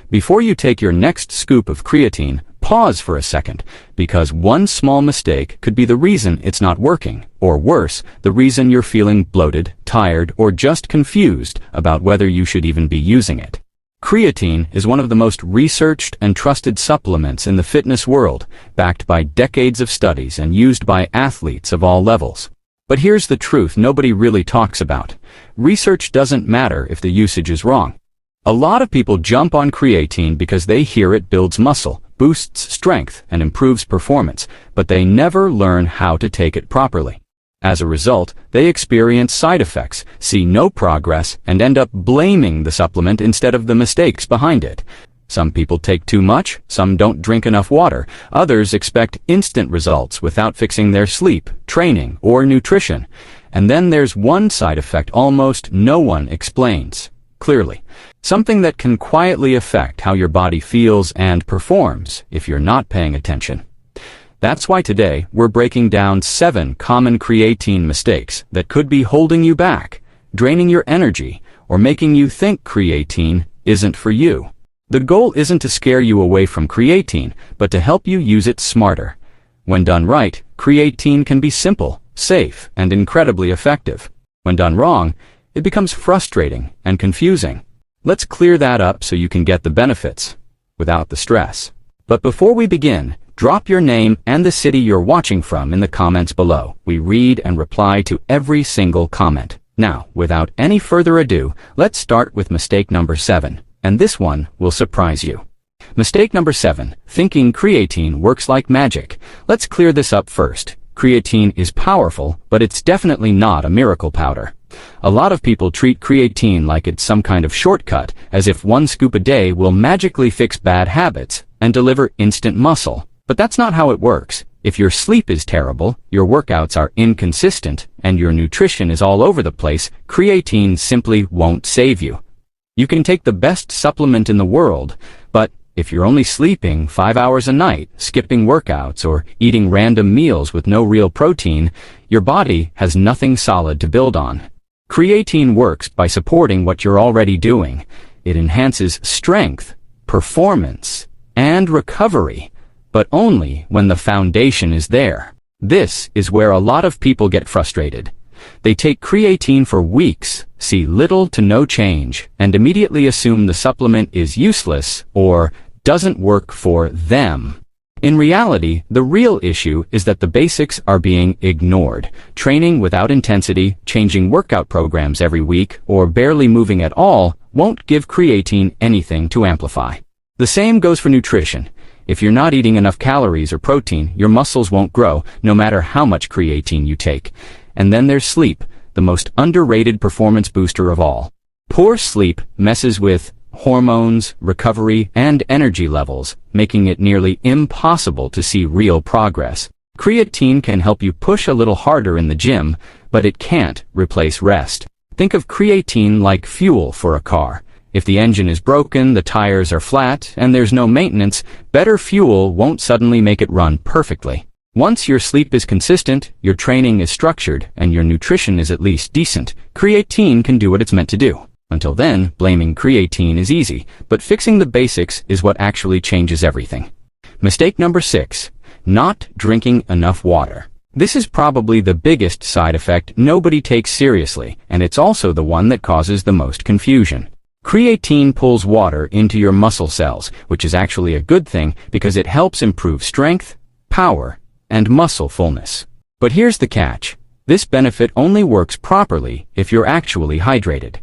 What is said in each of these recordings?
Before you take your next scoop of creatine, pause for a second, because one small mistake could be the reason it's not working, or worse, the reason you're feeling bloated, tired, or just confused about whether you should even be using it. Creatine is one of the most researched and trusted supplements in the fitness world, backed by decades of studies and used by athletes of all levels. But here's the truth nobody really talks about. Research doesn't matter if the usage is wrong. A lot of people jump on creatine because they hear it builds muscle, boosts strength, and improves performance, but they never learn how to take it properly. As a result, they experience side effects, see no progress, and end up blaming the supplement instead of the mistakes behind it. Some people take too much, some don't drink enough water, others expect instant results without fixing their sleep, training, or nutrition. And then there's one side effect almost no one explains clearly. Something that can quietly affect how your body feels and performs if you're not paying attention. That's why today we're breaking down 7 common creatine mistakes that could be holding you back, draining your energy, or making you think creatine isn't for you. The goal isn't to scare you away from creatine, but to help you use it smarter. When done right, creatine can be simple, safe, and incredibly effective. When done wrong, it becomes frustrating and confusing. Let's clear that up so you can get the benefits without the stress. But before we begin, drop your name and the city you're watching from in the comments below. We read and reply to every single comment. Now, without any further ado, let's start with mistake number 7, and this one will surprise you. Mistake number 7, thinking creatine works like magic. Let's clear this up first. Creatine is powerful, but it's definitely not a miracle powder. A lot of people treat creatine like it's some kind of shortcut, as if one scoop a day will magically fix bad habits and deliver instant muscle. But that's not how it works. If your sleep is terrible, your workouts are inconsistent, and your nutrition is all over the place, creatine simply won't save you. You can take the best supplement in the world, but if you're only sleeping 5 hours a night, skipping workouts, or eating random meals with no real protein, your body has nothing solid to build on. Creatine works by supporting what you're already doing. It enhances strength, performance, and recovery, but only when the foundation is there. This is where a lot of people get frustrated. They take creatine for weeks, see little to no change, and immediately assume the supplement is useless or doesn't work for them. In reality, the real issue is that the basics are being ignored. Training without intensity, changing workout programs every week, or barely moving at all won't give creatine anything to amplify. The same goes for nutrition. If you're not eating enough calories or protein, your muscles won't grow, no matter how much creatine you take. And then there's sleep, the most underrated performance booster of all. Poor sleep messes with hormones, recovery, and energy levels, making it nearly impossible to see real progress. Creatine can help you push a little harder in the gym, but it can't replace rest. Think of creatine like fuel for a car. If the engine is broken, the tires are flat, and there's no maintenance, better fuel won't suddenly make it run perfectly. Once your sleep is consistent, your training is structured, and your nutrition is at least decent, creatine can do what it's meant to do. Until then, blaming creatine is easy, but fixing the basics is what actually changes everything. Mistake number 6, not drinking enough water. This is probably the biggest side effect nobody takes seriously, and it's also the one that causes the most confusion. Creatine pulls water into your muscle cells, which is actually a good thing because it helps improve strength, power, and muscle fullness. But here's the catch. This benefit only works properly if you're actually hydrated.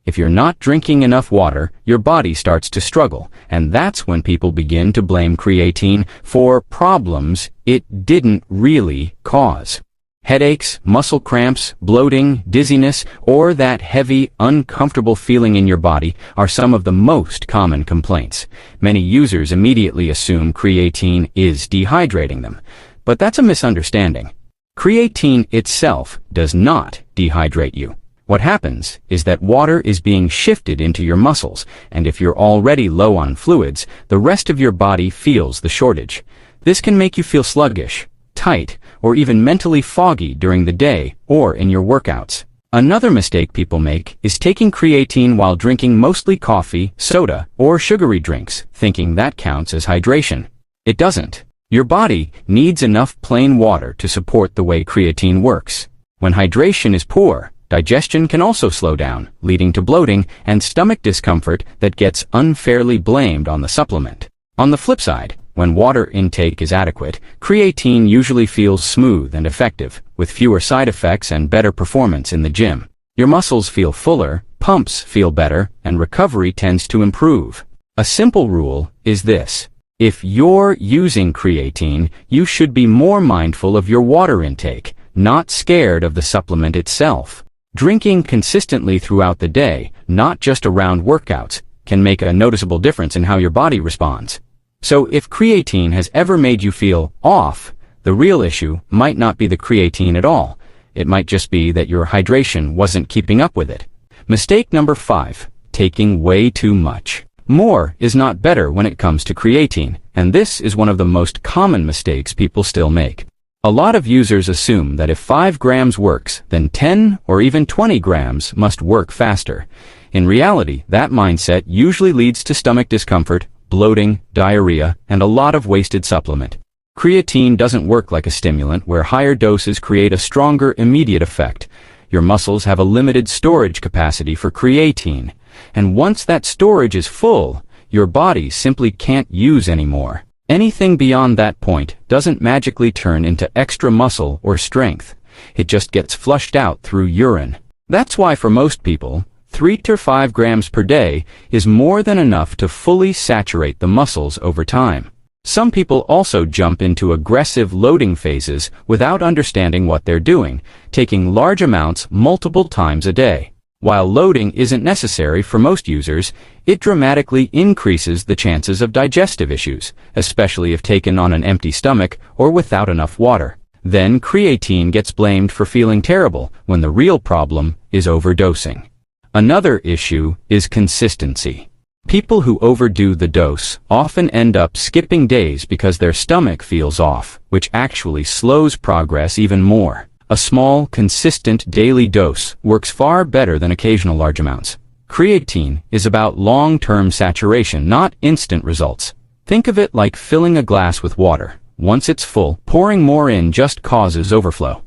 If you're not drinking enough water, your body starts to struggle, and that's when people begin to blame creatine for problems it didn't really cause. Headaches, muscle cramps, bloating, dizziness, or that heavy, uncomfortable feeling in your body are some of the most common complaints. Many users immediately assume creatine is dehydrating them, but that's a misunderstanding. Creatine itself does not dehydrate you. What happens is that water is being shifted into your muscles, and if you're already low on fluids, the rest of your body feels the shortage. This can make you feel sluggish, tight, or even mentally foggy during the day or in your workouts. Another mistake people make is taking creatine while drinking mostly coffee, soda, or sugary drinks, thinking that counts as hydration. It doesn't. Your body needs enough plain water to support the way creatine works. When hydration is poor, digestion can also slow down, leading to bloating and stomach discomfort that gets unfairly blamed on the supplement. On the flip side, when water intake is adequate, creatine usually feels smooth and effective, with fewer side effects and better performance in the gym. Your muscles feel fuller, pumps feel better, and recovery tends to improve. A simple rule is this: if you're using creatine, you should be more mindful of your water intake, not scared of the supplement itself. Drinking consistently throughout the day, not just around workouts, can make a noticeable difference in how your body responds. So if creatine has ever made you feel off, the real issue might not be the creatine at all. It might just be that your hydration wasn't keeping up with it. Mistake number 5, taking way too much. More is not better when it comes to creatine, and this is one of the most common mistakes people still make. A lot of users assume that if 5 grams works, then 10 or even 20 grams must work faster. In reality, that mindset usually leads to stomach discomfort, bloating, diarrhea, and a lot of wasted supplement. Creatine doesn't work like a stimulant where higher doses create a stronger immediate effect. Your muscles have a limited storage capacity for creatine, and once that storage is full, your body simply can't use any more. Anything beyond that point doesn't magically turn into extra muscle or strength. It just gets flushed out through urine. That's why for most people, 3 to 5 grams per day is more than enough to fully saturate the muscles over time. Some people also jump into aggressive loading phases without understanding what they're doing, taking large amounts multiple times a day. While loading isn't necessary for most users, it dramatically increases the chances of digestive issues, especially if taken on an empty stomach or without enough water. Then creatine gets blamed for feeling terrible when the real problem is overdosing. Another issue is consistency. People who overdo the dose often end up skipping days because their stomach feels off, which actually slows progress even more. A small, consistent daily dose works far better than occasional large amounts. Creatine is about long-term saturation, not instant results. Think of it like filling a glass with water. Once it's full, pouring more in just causes overflow.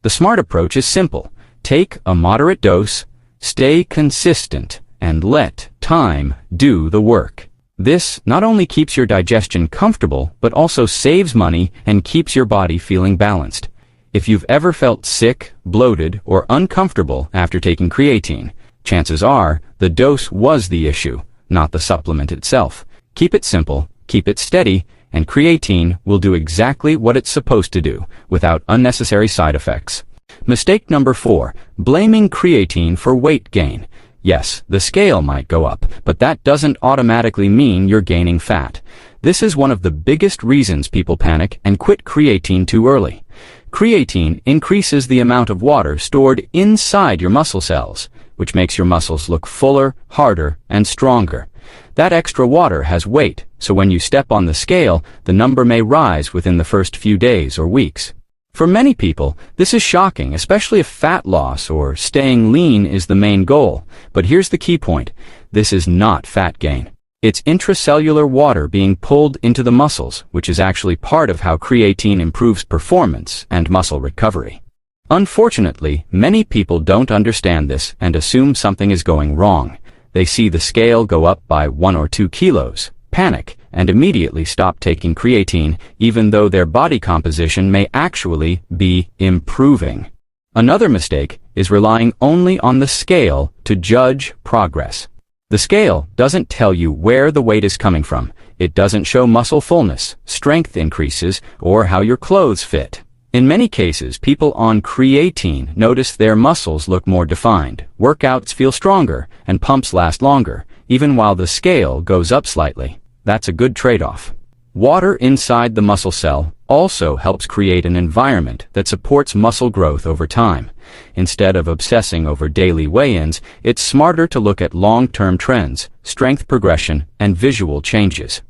The smart approach is simple. Take a moderate dose, stay consistent, and let time do the work. This not only keeps your digestion comfortable, but also saves money and keeps your body feeling balanced. If you've ever felt sick, bloated, or uncomfortable after taking creatine, chances are the dose was the issue, not the supplement itself. Keep it simple, keep it steady, and creatine will do exactly what it's supposed to do, without unnecessary side effects. Mistake number 4, blaming creatine for weight gain. Yes, the scale might go up, but that doesn't automatically mean you're gaining fat. This is one of the biggest reasons people panic and quit creatine too early. Creatine increases the amount of water stored inside your muscle cells, which makes your muscles look fuller, harder, and stronger. That extra water has weight, so when you step on the scale, the number may rise within the first few days or weeks. For many people, this is shocking, especially if fat loss or staying lean is the main goal. But here's the key point. This is not fat gain. It's intracellular water being pulled into the muscles, which is actually part of how creatine improves performance and muscle recovery. Unfortunately, many people don't understand this and assume something is going wrong. They see the scale go up by 1 or 2 kilos, panic, and immediately stop taking creatine, even though their body composition may actually be improving. Another mistake is relying only on the scale to judge progress. The scale doesn't tell you where the weight is coming from. It doesn't show muscle fullness, strength increases, or how your clothes fit. In many cases, people on creatine notice their muscles look more defined, workouts feel stronger, and pumps last longer, even while the scale goes up slightly. That's a good trade-off. Water inside the muscle cell also helps create an environment that supports muscle growth over time. Instead of obsessing over daily weigh-ins, it's smarter to look at long-term trends, strength progression, and visual changes.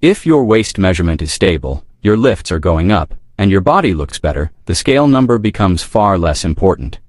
If your waist measurement is stable, your lifts are going up, and your body looks better, the scale number becomes far less important.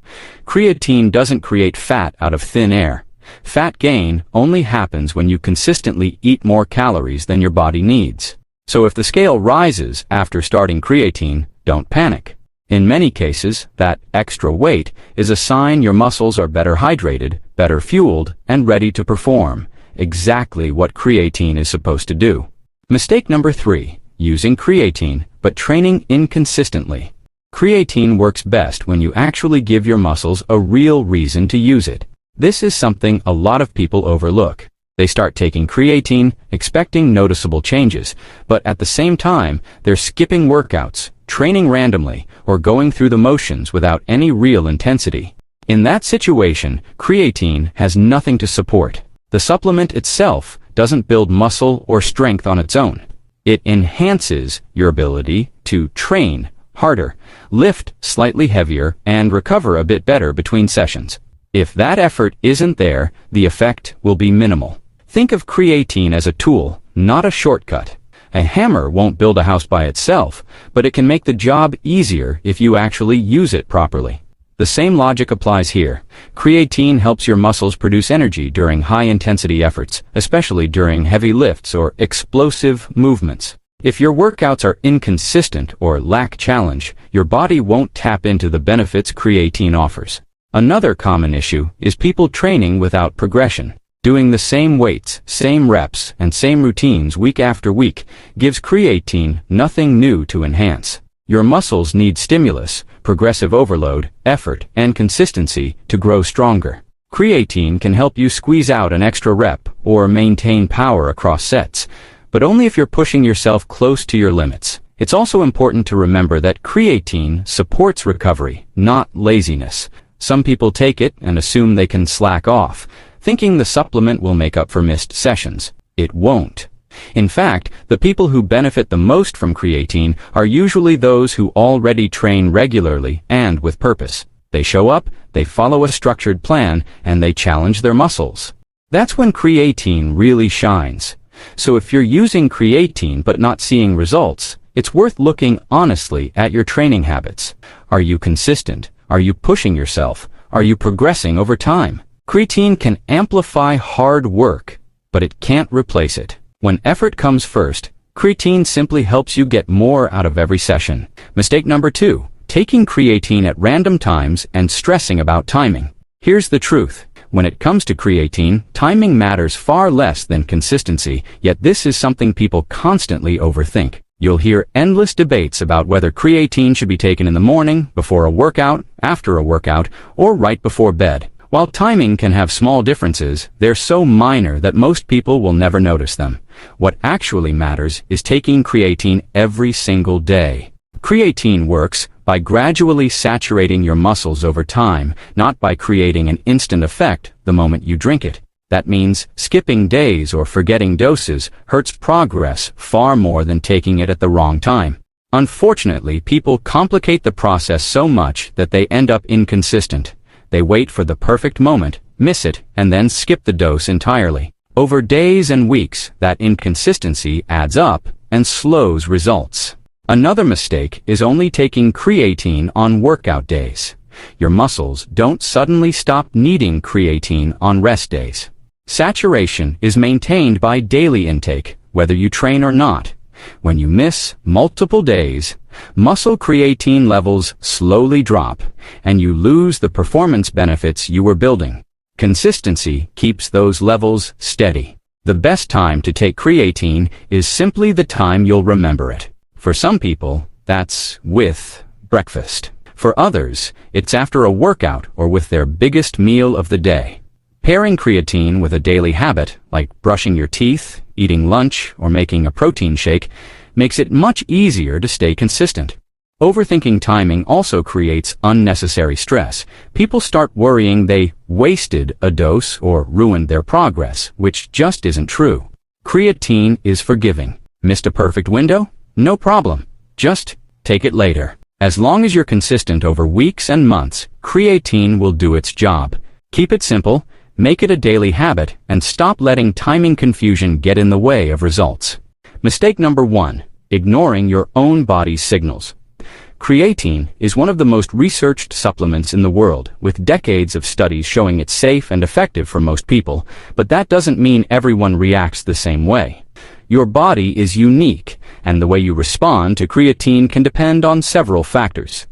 Creatine doesn't create fat out of thin air. Fat gain only happens when you consistently eat more calories than your body needs. So if the scale rises after starting creatine, don't panic. In many cases, that extra weight is a sign your muscles are better hydrated, better fueled, and ready to perform. Exactly what creatine is supposed to do. Mistake number 3. Using creatine, but training inconsistently. Creatine works best when you actually give your muscles a real reason to use it. This is something a lot of people overlook. They start taking creatine, expecting noticeable changes, but at the same time, they're skipping workouts, training randomly, or going through the motions without any real intensity. In that situation, creatine has nothing to support. The supplement itself doesn't build muscle or strength on its own. It enhances your ability to train harder, lift slightly heavier, and recover a bit better between sessions. If that effort isn't there, the effect will be minimal. Think of creatine as a tool, not a shortcut. A hammer won't build a house by itself, but it can make the job easier if you actually use it properly. The same logic applies here. Creatine helps your muscles produce energy during high-intensity efforts, especially during heavy lifts or explosive movements. If your workouts are inconsistent or lack challenge, your body won't tap into the benefits creatine offers. Another common issue is people training without progression. Doing the same weights, same reps, and same routines week after week gives creatine nothing new to enhance. Your muscles need stimulus, progressive overload, effort, and consistency to grow stronger. Creatine can help you squeeze out an extra rep or maintain power across sets, but only if you're pushing yourself close to your limits. It's also important to remember that creatine supports recovery, not laziness. Some people take it and assume they can slack off, thinking the supplement will make up for missed sessions. It won't. In fact, the people who benefit the most from creatine are usually those who already train regularly and with purpose. They show up, they follow a structured plan, and they challenge their muscles. That's when creatine really shines. So if you're using creatine but not seeing results, it's worth looking honestly at your training habits. Are you consistent? Are you pushing yourself? Are you progressing over time? Creatine can amplify hard work, but it can't replace it. When effort comes first, creatine simply helps you get more out of every session. Mistake number 2, taking creatine at random times and stressing about timing. Here's the truth. When it comes to creatine, timing matters far less than consistency, yet this is something people constantly overthink. You'll hear endless debates about whether creatine should be taken in the morning, before a workout, after a workout, or right before bed. While timing can have small differences, they're so minor that most people will never notice them. What actually matters is taking creatine every single day. Creatine works by gradually saturating your muscles over time, not by creating an instant effect the moment you drink it. That means skipping days or forgetting doses hurts progress far more than taking it at the wrong time. Unfortunately, people complicate the process so much that they end up inconsistent. They wait for the perfect moment, miss it, and then skip the dose entirely. Over days and weeks, that inconsistency adds up and slows results. Another mistake is only taking creatine on workout days. Your muscles don't suddenly stop needing creatine on rest days. Saturation is maintained by daily intake, whether you train or not. When you miss multiple days, muscle creatine levels slowly drop, and you lose the performance benefits you were building. Consistency keeps those levels steady. The best time to take creatine is simply the time you'll remember it. For some people, that's with breakfast. For others, it's after a workout or with their biggest meal of the day. Pairing creatine with a daily habit, like brushing your teeth, eating lunch, or making a protein shake, makes it much easier to stay consistent. Overthinking timing also creates unnecessary stress. People start worrying they wasted a dose or ruined their progress, which just isn't true. Creatine is forgiving. Missed a perfect window? No problem. Just take it later. As long as you're consistent over weeks and months, creatine will do its job. Keep it simple, make it a daily habit, and stop letting timing confusion get in the way of results. Mistake number 1, ignoring your own body's signals. Creatine is one of the most researched supplements in the world, with decades of studies showing it's safe and effective for most people, but that doesn't mean everyone reacts the same way. Your body is unique, and the way you respond to creatine can depend on several factors.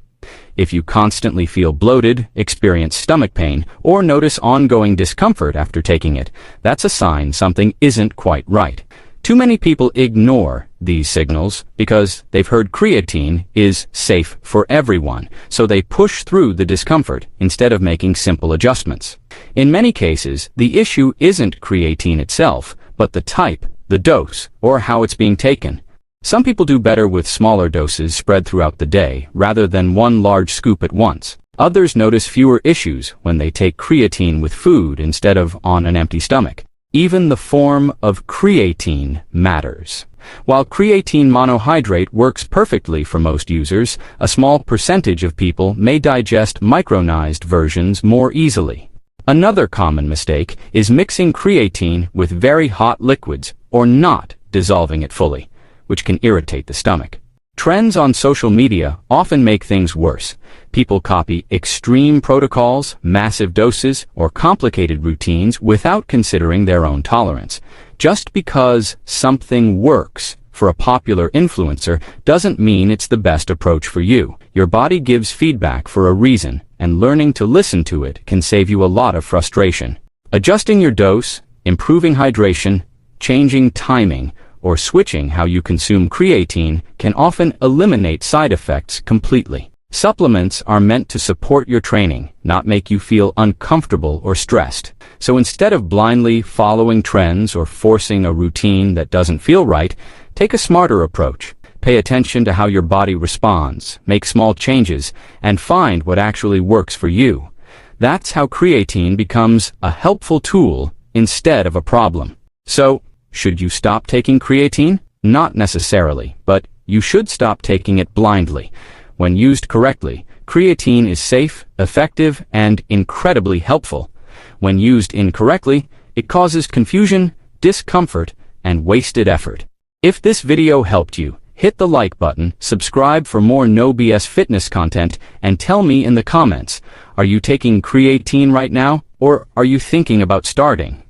If you constantly feel bloated, experience stomach pain, or notice ongoing discomfort after taking it, that's a sign something isn't quite right. Too many people ignore these signals because they've heard creatine is safe for everyone, so they push through the discomfort instead of making simple adjustments. In many cases, the issue isn't creatine itself, but the type, the dose, or how it's being taken. Some people do better with smaller doses spread throughout the day rather than one large scoop at once. Others notice fewer issues when they take creatine with food instead of on an empty stomach. Even the form of creatine matters. While creatine monohydrate works perfectly for most users, a small percentage of people may digest micronized versions more easily. Another common mistake is mixing creatine with very hot liquids or not dissolving it fully, which can irritate the stomach. Trends on social media often make things worse. People copy extreme protocols, massive doses, or complicated routines without considering their own tolerance. Just because something works for a popular influencer doesn't mean it's the best approach for you. Your body gives feedback for a reason, and learning to listen to it can save you a lot of frustration. Adjusting your dose, improving hydration, changing timing, or switching how you consume creatine can often eliminate side effects completely. Supplements are meant to support your training, not make you feel uncomfortable or stressed. So instead of blindly following trends or forcing a routine that doesn't feel right, take a smarter approach. Pay attention to how your body responds, make small changes, and find what actually works for you. That's how creatine becomes a helpful tool instead of a problem. So, should you stop taking creatine? Not necessarily, but you should stop taking it blindly. When used correctly, creatine is safe, effective, and incredibly helpful. When used incorrectly, it causes confusion, discomfort, and wasted effort. If this video helped you, hit the like button, subscribe for more no BS fitness content, and tell me in the comments, are you taking creatine right now, or are you thinking about starting?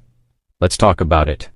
Let's talk about it.